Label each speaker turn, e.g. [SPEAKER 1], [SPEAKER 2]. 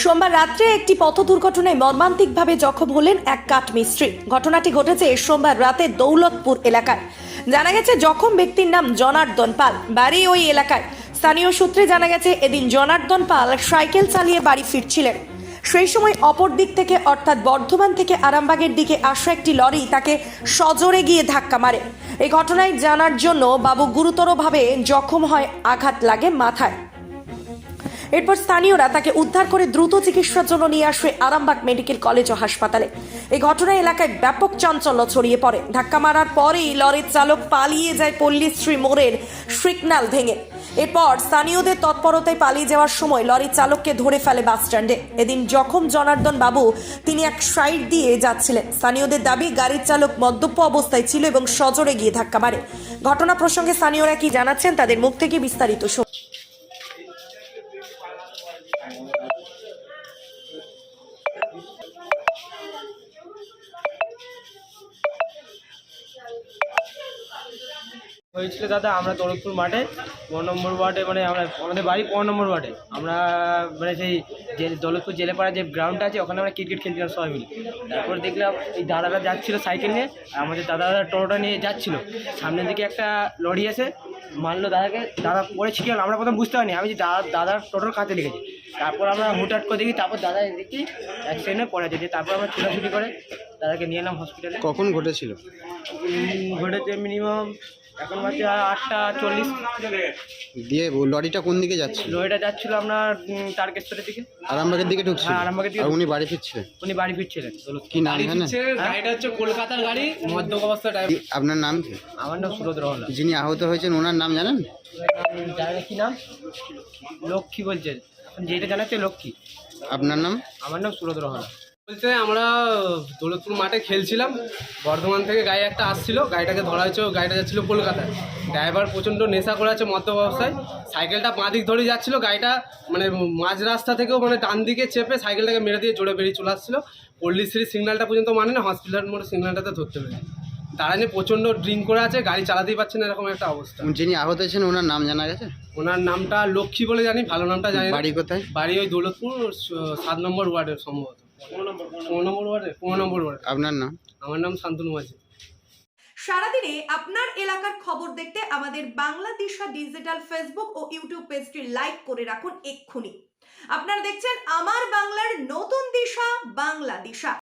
[SPEAKER 1] সোমবার রাত্রে একটি পথ দুর্ঘটনায় মর্মান্তিকভাবে জখম হলেন এক কাঠ মিস্ত্রি। ঘটনাটি ঘটেছে সোমবার রাতে দৌলতপুর এলাকায়। জানা গেছে জখম ব্যক্তির নাম জনার্দন পাল, বাড়ি ওই এলাকায়। স্থানীয় সূত্রে জানা গেছে এদিন জনার্দন পাল সাইকেল চালিয়ে বাড়ি ফিরছিলেন। সেই সময় অপর দিক থেকে অর্থাৎ বর্ধমান থেকে আরামবাগের দিকে আসা একটি লরি তাকে সজোরে গিয়ে ধাক্কা মারে। এই ঘটনায় জানার জন্য বাবু গুরুতরভাবে জখম হয়, আঘাত লাগে মাথায়। এরপর স্থানীয়রা তাকে উদ্ধার করে দ্রুত চিকিৎসার জন্য নিয়ে আসে আরামবাগ মেডিকেল কলেজ ও হাসপাতালে। এই ঘটনায় এলাকায় ব্যাপক চাঞ্চল্য ছড়িয়ে পড়ে। ধাক্কা মারার পরেই লরির চালক পালিয়ে যায় পল্লীশ্রী মোড়ের সিগন্যাল ভেঙে। এরপর স্থানীয়দের তৎপরতায় পালিয়ে যাওয়ার সময় লরির চালককে ধরে ফেলে বাস স্ট্যান্ডে। এদিন জখম জনার্দন বাবু, তিনি এক সাইড দিয়ে যাচ্ছিলেন। স্থানীয়দের দাবি গাড়ির চালক মদ্যপ অবস্থায় ছিল এবং সজোরে গিয়ে ধাক্কা মারে। ঘটনা প্রসঙ্গে স্থানীয়রা কি জানাচ্ছেন তাদের মুখ থেকে বিস্তারিত শুনুন।
[SPEAKER 2] হয়েছিল দাদা, আমরা দৌলতপুর মাঠে ১৫ নম্বর ওয়ার্ডে, মানে আমাদের বাড়ি ১৫ নম্বর ওয়ার্ডে। আমরা মানে সেই যে দৌলতপুর জেলেপাড়া যে গ্রাউন্ডটা আছে ওখানে আমরা ক্রিকেট খেলছিলাম সবাই মিলে। তারপর দেখলাম এই দাদারা যাচ্ছিল সাইকেল নিয়ে, আর আমাদের দাদারা টোটোটা নিয়ে যাচ্ছিল। সামনের দিকে একটা লরি এসে মানলো দাদাকে, দাদা পরে ছিটকে গেল। আমরা প্রথম বুঝতে পারিনি, আমি যে দাদার টোটোর কাছে লেগেছি। তারপর আমরা হুটহাট করে দেখি, তারপর দাদা দেখি অ্যাক্সিডেন্টে পড়ে যেতে। তারপর আমরা ছোটাছুটি করে দাদাকে নিয়ে এলাম হসপিটালে।
[SPEAKER 3] কখন ঘটেছিল?
[SPEAKER 2] ঘটেছে মিনিমাম এখন বাজে ৮টা ৪০।
[SPEAKER 3] দিয়ে লরিটা কোন দিকে যাচ্ছিল?
[SPEAKER 2] লরিটা যাচ্ছিল আপনার তারকেশ্বরের দিকে,
[SPEAKER 3] আরামবাগের দিকে ঢুকছিল।
[SPEAKER 2] হ্যাঁ, আরামবাগের দিকে।
[SPEAKER 3] আর উনি বাড়ি ফিরছিলেন?
[SPEAKER 2] উনি বাড়ি ফিরছিলেন।
[SPEAKER 3] কি নাম জানেন?
[SPEAKER 2] গাড়িটা হচ্ছে কলকাতার গাড়ি, মদ্যপ অবস্থা ড্রাইভার।
[SPEAKER 3] আপনার নাম কি?
[SPEAKER 2] আমার নাম সুরজ রহলা।
[SPEAKER 3] যিনি আহত হয়েছেন ওনার নাম জানেন?
[SPEAKER 2] ড্রাইভার কি নাম? লক্ষ্মী বলছেন, যেটা জানাচ্ছে লক্ষ্মী।
[SPEAKER 3] আপনার নাম?
[SPEAKER 2] আমার নাম সুরজ রহলা।
[SPEAKER 4] বলছে আমরা দৌলতপুর মাঠে খেলছিলাম, বর্ধমান থেকে গাড়ি একটা আসছিল, গাড়িটাকে ধরা হয়েছে। গাড়িটা যাচ্ছিল কলকাতায়। ড্রাইভার প্রচণ্ড নেশা করে আছে, মদ্যপ অবস্থায়। সাইকেলটা বাঁ দিক ধরে যাচ্ছিল, গাড়িটা মানে মাঝ রাস্তা থেকেও মানে ডান দিকে চেপে সাইকেলটাকে মেরে দিয়ে জোরে বেরিয়ে চলে আসছিল। পল্লীশ্রী সিগন্যালটা পর্যন্ত মানে না, হসপিটাল মোড়ে সিগন্যালটাতে ধরতে পেরে। তারা যে প্রচণ্ড ড্রিঙ্ক করে আছে, গাড়ি চালাতেই পারছে না, এরকম একটা অবস্থা।
[SPEAKER 3] যিনি আহত হয়েছেন ওনার নাম জানা গেছে?
[SPEAKER 4] ওনার নামটা লক্ষ্মী বলে জানি, ভালো নামটা জানি না।
[SPEAKER 3] বাড়ি কোথায়?
[SPEAKER 4] বাড়ি ওই দৌলতপুর ৭ নম্বর ওয়ার্ডের, সম্ভবত ১৫ নম্বর ওয়ার্ডে।
[SPEAKER 3] আপনার নাম?
[SPEAKER 4] আমার নাম শান্তনু মাঝি।
[SPEAKER 1] সারাদিনে আপনার এলাকার খবর দেখতে আমাদের বাংলাদিশা ডিজিটাল ফেসবুক ও ইউটিউব পেজটি লাইক করে রাখুন এক্ষুনি। আপনারা দেখছেন আমার বাংলার নতুন দিশা, বাংলা দিশা।